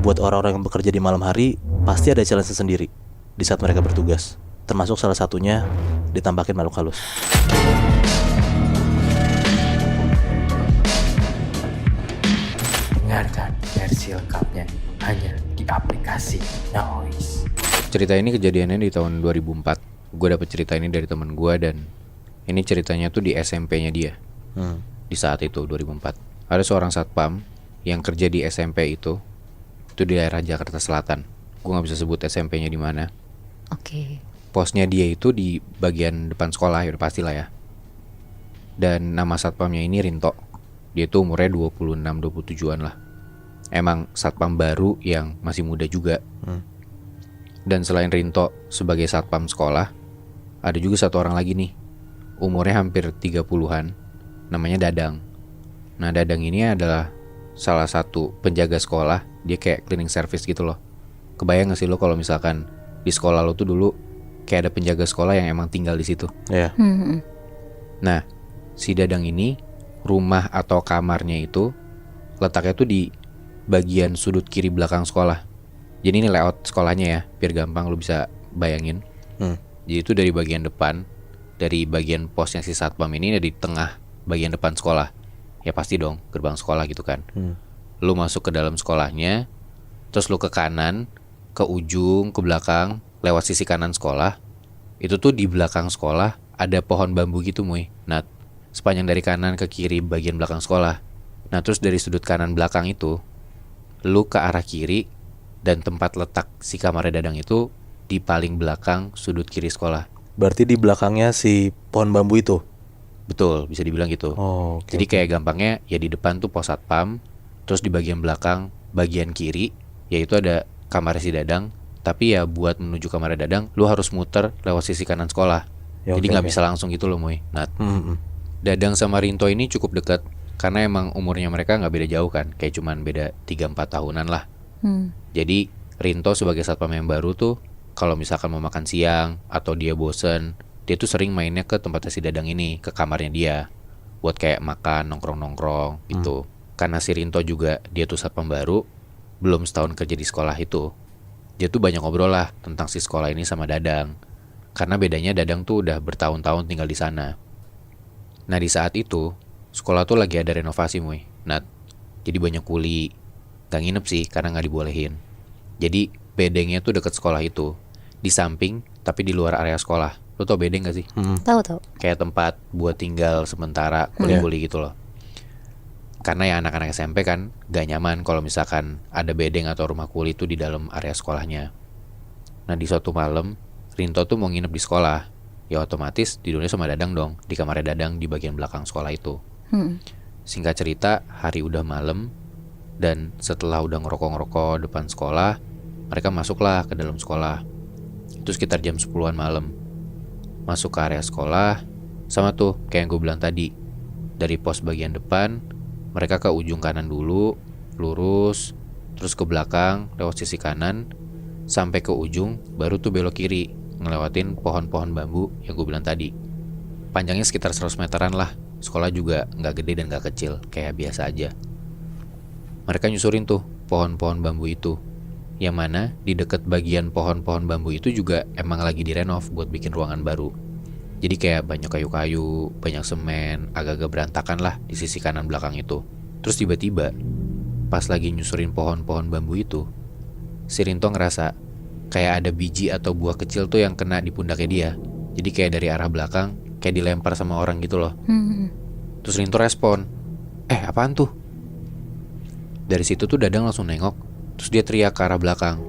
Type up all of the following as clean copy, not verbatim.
buat orang-orang yang bekerja di malam hari pasti ada challenge sendiri di saat mereka bertugas. Termasuk salah satunya ditambahin makhluk halus. Dengarkan versi lengkapnya hanya di aplikasi Noise. Cerita ini kejadiannya di tahun 2004. Gue dapet cerita ini dari temen gue dan ini ceritanya tuh di SMP-nya dia. Di saat itu 2004. Ada seorang satpam yang kerja di SMP itu di daerah Jakarta Selatan. Gue nggak bisa sebut SMP-nya di mana. Oke. Posnya dia itu di bagian depan sekolah, ya udah pastilah ya. Dan nama satpamnya ini Rinto. Dia tuh umurnya 26-27an lah. Emang satpam baru yang masih muda juga. Dan selain Rinto sebagai satpam sekolah, ada juga satu orang lagi nih. Umurnya hampir 30-an. Namanya Dadang. Nah, Dadang ini adalah salah satu penjaga sekolah. Dia kayak cleaning service gitu loh. Kebayang gak sih lo kalau misalkan di sekolah lo tuh dulu kayak ada penjaga sekolah yang emang tinggal di situ. Iya. Nah, si Dadang ini rumah atau kamarnya itu letaknya tuh di bagian sudut kiri belakang sekolah. Jadi ini layout sekolahnya ya, biar gampang lo bisa bayangin. Jadi itu dari bagian depan, dari bagian posnya si satpam ini ada di tengah bagian depan sekolah. Ya pasti dong, gerbang sekolah gitu kan. Lo masuk ke dalam sekolahnya, terus lo ke kanan, ke ujung, ke belakang, lewat sisi kanan sekolah. Itu tuh di belakang sekolah ada pohon bambu gitu Muy. Nah, sepanjang dari kanan ke kiri bagian belakang sekolah. Nah, terus dari sudut kanan belakang itu lu ke arah kiri, dan tempat letak si kamar Dadang itu di paling belakang sudut kiri sekolah. Berarti di belakangnya si pohon bambu itu. Betul, bisa dibilang gitu. Jadi kayak gampangnya ya di depan tuh pos satpam, terus di bagian belakang bagian kiri yaitu ada kamar si Dadang. Tapi ya buat menuju kamar Dadang lu harus muter lewat sisi kanan sekolah. Jadi nggak bisa langsung gitu loh Muy. Nah, Dadang sama Rinto ini cukup dekat karena emang umurnya mereka nggak beda jauh kan, kayak cuman beda 3-4 tahunan lah. Jadi Rinto sebagai satpam yang baru tuh kalau misalkan mau makan siang atau dia bosen, dia tuh sering mainnya ke tempatnya si Dadang ini, ke kamarnya dia buat kayak makan, nongkrong-nongkrong gitu. Karena si Rinto juga dia tuh satpam baru, belum setahun kerja di sekolah itu. Dia tuh banyak ngobrol lah tentang si sekolah ini sama Dadang. Karena bedanya Dadang tuh udah bertahun-tahun tinggal di sana. Nah, di saat itu sekolah tuh lagi ada renovasi Muy. Nah, jadi banyak kuli. Gak nginep sih karena gak dibolehin. Jadi bedengnya tuh deket sekolah itu, di samping tapi di luar area sekolah. Lo tau bedeng gak sih? Tahu. Kayak tempat buat tinggal sementara, kuli-kuli gitu loh. Karena ya anak-anak SMP kan gak nyaman kalau misalkan ada bedeng atau rumah kuli itu di dalam area sekolahnya. Nah, di suatu malam Rinto tuh mau nginep di sekolah. Ya otomatis tidurnya sama Dadang dong, di kamarnya Dadang di bagian belakang sekolah itu. Singkat cerita, hari udah malam, dan setelah udah ngerokok-ngerokok depan sekolah, mereka masuklah ke dalam sekolah. Itu sekitar jam 10-an malam. Masuk ke area sekolah, sama tuh kayak yang gue bilang tadi. Dari pos bagian depan, mereka ke ujung kanan dulu, lurus, terus ke belakang, lewat sisi kanan, sampai ke ujung, baru tuh belok kiri, ngelewatin pohon-pohon bambu yang gue bilang tadi. Panjangnya sekitar 100 meteran lah. Sekolah juga gak gede dan gak kecil, kayak biasa aja. Mereka nyusurin tuh pohon-pohon bambu itu, yang mana di dekat bagian pohon-pohon bambu itu juga emang lagi direnov buat bikin ruangan baru. Jadi kayak banyak kayu-kayu, banyak semen, agak-agak berantakan lah di sisi kanan belakang itu. Terus tiba-tiba pas lagi nyusurin pohon-pohon bambu itu, si Rinto ngerasa kayak ada biji atau buah kecil tuh yang kena di pundaknya dia. Jadi kayak dari arah belakang, kayak dilempar sama orang gitu loh. Terus Rinto respon, apaan tuh? Dari situ tuh Dadang langsung nengok, terus dia teriak ke arah belakang,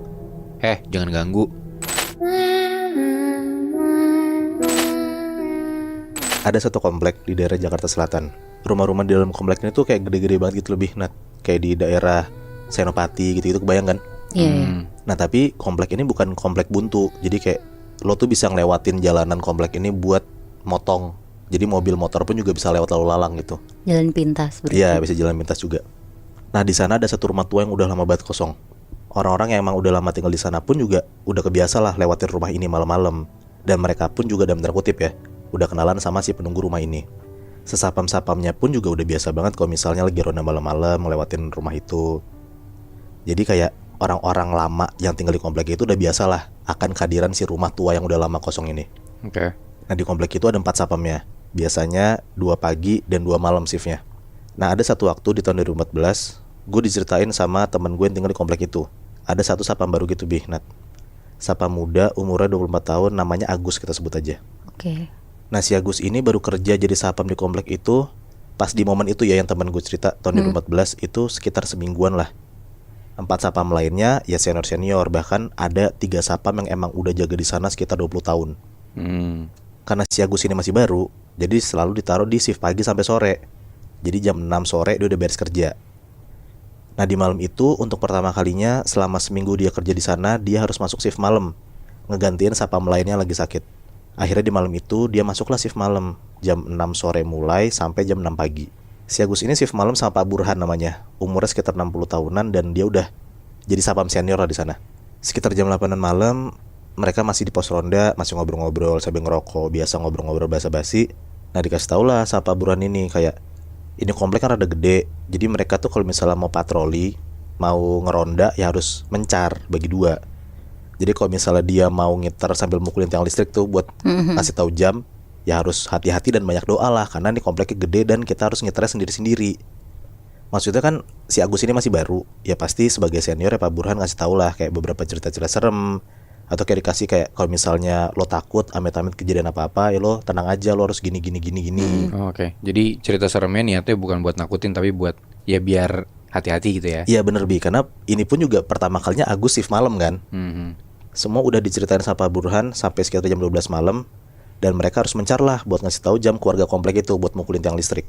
jangan ganggu. Ada satu komplek di daerah Jakarta Selatan. Rumah-rumah di dalam komplek ini tuh kayak gede-gede banget gitu, lebih kayak di daerah Senopati gitu-gitu, kebayang kan? Nah, tapi komplek ini bukan komplek buntu. Jadi kayak lo tuh bisa ngelewatin jalanan komplek ini buat motong. Jadi mobil motor pun juga bisa lewat lalu lalang gitu. Jalan pintas berarti. Iya, bisa jalan pintas juga. Nah, di sana ada satu rumah tua yang udah lama banget kosong. Orang-orang yang emang udah lama tinggal di sana pun juga udah kebiasa lah lewatin rumah ini malam-malam. Dan mereka pun juga dalam tanda kutip ya, udah kenalan sama si penunggu rumah ini. Sesapam-sapamnya pun juga udah biasa banget kalau misalnya lagi ronda malam-malam ngelewatin rumah itu. Jadi kayak orang-orang lama yang tinggal di komplek itu udah biasa lah akan kehadiran si rumah tua yang udah lama kosong ini. Oke. Nah di komplek itu ada 4 satpamnya. Biasanya 2 pagi dan 2 malam shiftnya. Nah ada satu waktu di tahun 2014, gue diceritain sama temen gue yang tinggal di komplek itu. Ada satu satpam baru gitu Nat. Satpam muda umurnya 24 tahun, namanya Agus kita sebut aja. Oke. Nah si Agus ini baru kerja jadi satpam di komplek itu pas di momen itu ya yang temen gue cerita tahun 2014 itu sekitar semingguan lah. 4 satpam lainnya ya senior-senior, bahkan ada 3 satpam yang emang udah jaga di sana sekitar 20 tahun. Karena si Agus ini masih baru, jadi selalu ditaruh di shift pagi sampai sore. Jadi jam 6 sore dia udah beres kerja. Nah di malam itu untuk pertama kalinya selama seminggu dia kerja di sana, dia harus masuk shift malam, ngegantiin satpam lainnya lagi sakit. Akhirnya di malam itu dia masuklah shift malam, jam 6 sore mulai sampai jam 6 pagi. Si Agus ini shift malam sama Pak Burhan namanya, umurnya sekitar 60 tahunan dan dia udah jadi satpam senior lah di sana. Sekitar jam 8-an malam, mereka masih di pos ronda, masih ngobrol-ngobrol sambil ngerokok, biasa ngobrol-ngobrol basa-basi. Nah dikasih tau lah sama Pak Burhan ini kayak, ini komplek kan rada gede, jadi mereka tuh kalau misalnya mau patroli, mau ngeronda ya harus mencar bagi 2. Jadi kalau misalnya dia mau ngiter sambil mukulin tiang listrik tuh buat kasih tahu jam, ya harus hati-hati dan banyak doa lah, karena ini kompleknya gede dan kita harus ngiternya sendiri-sendiri. Maksudnya kan si Agus ini masih baru, ya pasti sebagai senior ya Pak Burhan ngasih tau lah kayak beberapa cerita-cerita serem, atau kayak dikasih kayak kalau misalnya lo takut amit-amit kejadian apa-apa, ya lo tenang aja, lo harus gini. Oke. Jadi cerita seremnya niatnya bukan buat nakutin tapi buat ya biar hati-hati gitu ya. Iya bener Bi, karena ini pun juga pertama kalinya Agus shift malam kan. Semua udah diceritain sama Pak Burhan sampai sekitar jam 12 malam. Dan mereka harus mencar lah buat ngasih tahu jam keluarga komplek itu buat mukulin tiang listrik.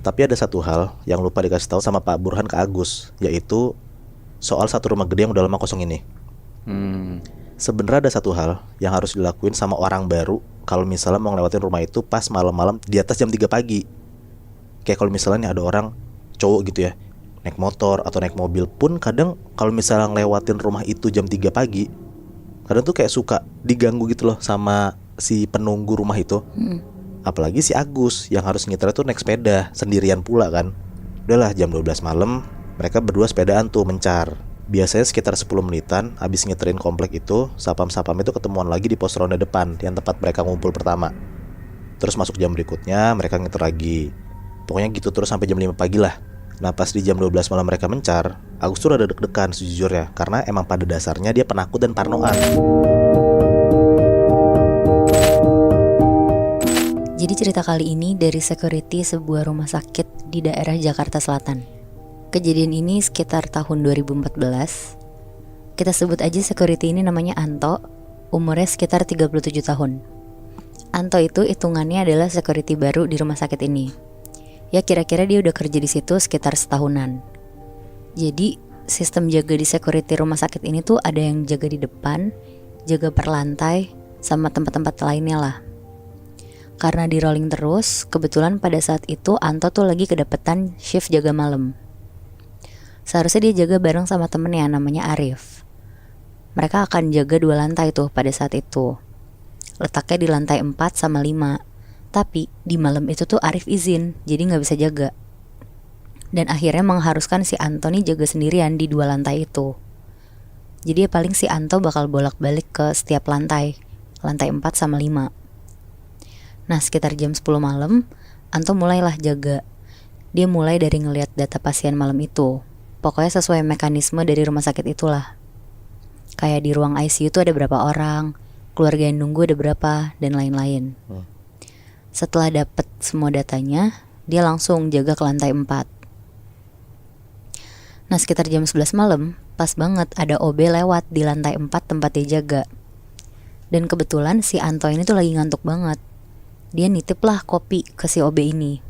Tapi ada satu hal yang lupa dikasih tahu sama Pak Burhan ke Agus, yaitu soal satu rumah gede yang udah lama kosong ini. Sebenarnya ada satu hal yang harus dilakuin sama orang baru kalau misalnya mau ngelewatin rumah itu pas malam-malam di atas jam 3 pagi. Kayak kalau misalnya nih ada orang cowok gitu ya, naik motor atau naik mobil pun kadang kalau misalnya ngelewatin rumah itu jam 3 pagi, kadang tuh kayak suka diganggu gitu loh sama si penunggu rumah itu. Apalagi si Agus yang harus nyetir tuh naik sepeda sendirian pula kan. Udahlah jam 12 malam mereka berdua sepedaan tuh mencar. Biasanya sekitar 10 menitan habis nyeterin komplek itu, sapam-sapam itu ketemuan lagi di pos ronda depan yang tempat mereka ngumpul pertama. Terus masuk jam berikutnya mereka nyeter lagi. Pokoknya gitu terus sampai jam 5 pagi lah. Nah pas di jam 12 malam mereka mencar, Agus tuh rada deg-degan sejujurnya, karena emang pada dasarnya dia penakut dan parnoan. Jadi cerita kali ini dari security sebuah rumah sakit di daerah Jakarta Selatan. Kejadian ini sekitar tahun 2014. Kita sebut aja security ini namanya Anto, umurnya sekitar 37 tahun. Anto itu hitungannya adalah security baru di rumah sakit ini. Ya kira-kira dia udah kerja di situ sekitar setahunan. Jadi sistem jaga di security rumah sakit ini tuh ada yang jaga di depan, jaga per lantai, sama tempat-tempat lainnya lah. Karena di rolling terus, kebetulan pada saat itu Anto tuh lagi kedapetan shift jaga malam. Seharusnya dia jaga bareng sama temennya namanya Arif. Mereka akan jaga 2 lantai tuh pada saat itu. Letaknya di lantai 4 sama 5. Tapi di malam itu tuh Arif izin, jadi gak bisa jaga. Dan akhirnya mengharuskan si Anto nih jaga sendirian di 2 lantai itu. Jadi ya paling si Anto bakal bolak-balik ke setiap lantai 4 sama 5. Nah sekitar jam 10 malam, Anto mulailah jaga. Dia mulai dari ngelihat data pasien malam itu. Pokoknya sesuai mekanisme dari rumah sakit itulah. Kayak di ruang ICU tuh ada berapa orang, keluarga yang nunggu ada berapa, dan lain-lain. Setelah dapet semua datanya, dia langsung jaga ke lantai 4. Nah sekitar jam 11 malam, pas banget ada OB lewat di lantai 4 tempat dia jaga. Dan kebetulan si Anto ini tuh lagi ngantuk banget. Dia nitip lah kopi ke si OB ini.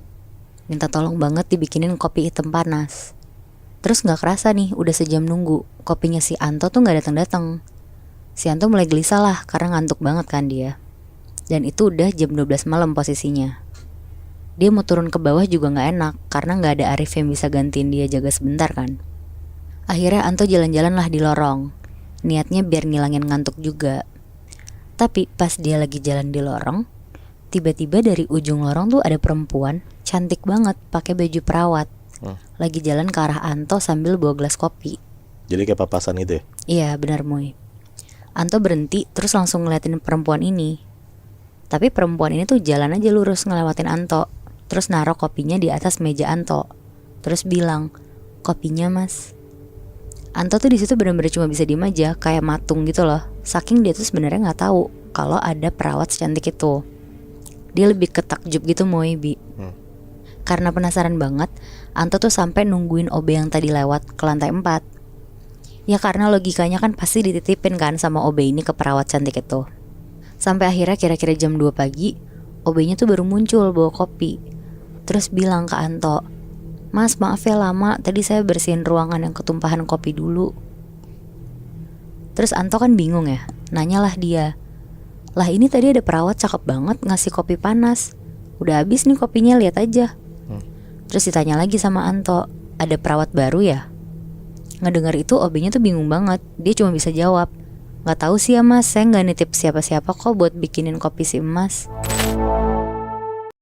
Minta tolong banget dibikinin kopi hitam panas. Terus gak kerasa nih udah sejam nunggu, kopinya si Anto tuh gak datang-datang. Si Anto mulai gelisah lah karena ngantuk banget kan dia. Dan itu udah jam 12 malam posisinya. Dia mau turun ke bawah juga gak enak karena gak ada Arif yang bisa gantiin dia jaga sebentar kan. Akhirnya Anto jalan-jalan lah di lorong. Niatnya biar ngilangin ngantuk juga. Tapi pas dia lagi jalan di lorong, tiba-tiba dari ujung lorong tuh ada perempuan cantik banget pakai baju perawat. Lagi jalan ke arah Anto sambil bawa gelas kopi. Jadi kayak papasan gitu ya? Iya benar Moy. Anto berhenti terus langsung ngeliatin perempuan ini. Tapi perempuan ini tuh jalan aja lurus ngelewatin Anto. Terus naruh kopinya di atas meja Anto. Terus bilang, kopinya mas. Anto tuh di situ benar-benar cuma bisa diem aja, kayak matung gitu loh. Saking dia tuh sebenarnya nggak tahu kalau ada perawat secantik itu. Dia lebih ketakjub gitu Moy, Bi. Karena penasaran banget, Anto tuh sampai nungguin OB yang tadi lewat ke lantai 4. Ya karena logikanya kan pasti dititipin kan sama OB ini ke perawat cantik itu. Sampai akhirnya kira-kira jam 2 pagi, OB-nya tuh baru muncul bawa kopi. Terus bilang ke Anto, "Mas maaf ya lama, tadi saya bersihin ruangan yang ketumpahan kopi dulu." Terus Anto kan bingung ya, nanyalah dia, "Lah ini tadi ada perawat cakep banget ngasih kopi panas. Udah habis nih kopinya, lihat aja." Terus ditanya lagi sama Anto, "Ada perawat baru ya?" Ngedengar itu OB-nya tuh bingung banget. Dia cuma bisa jawab, "Gak tahu sih ya mas, saya gak nitip siapa-siapa kok buat bikinin kopi si emas."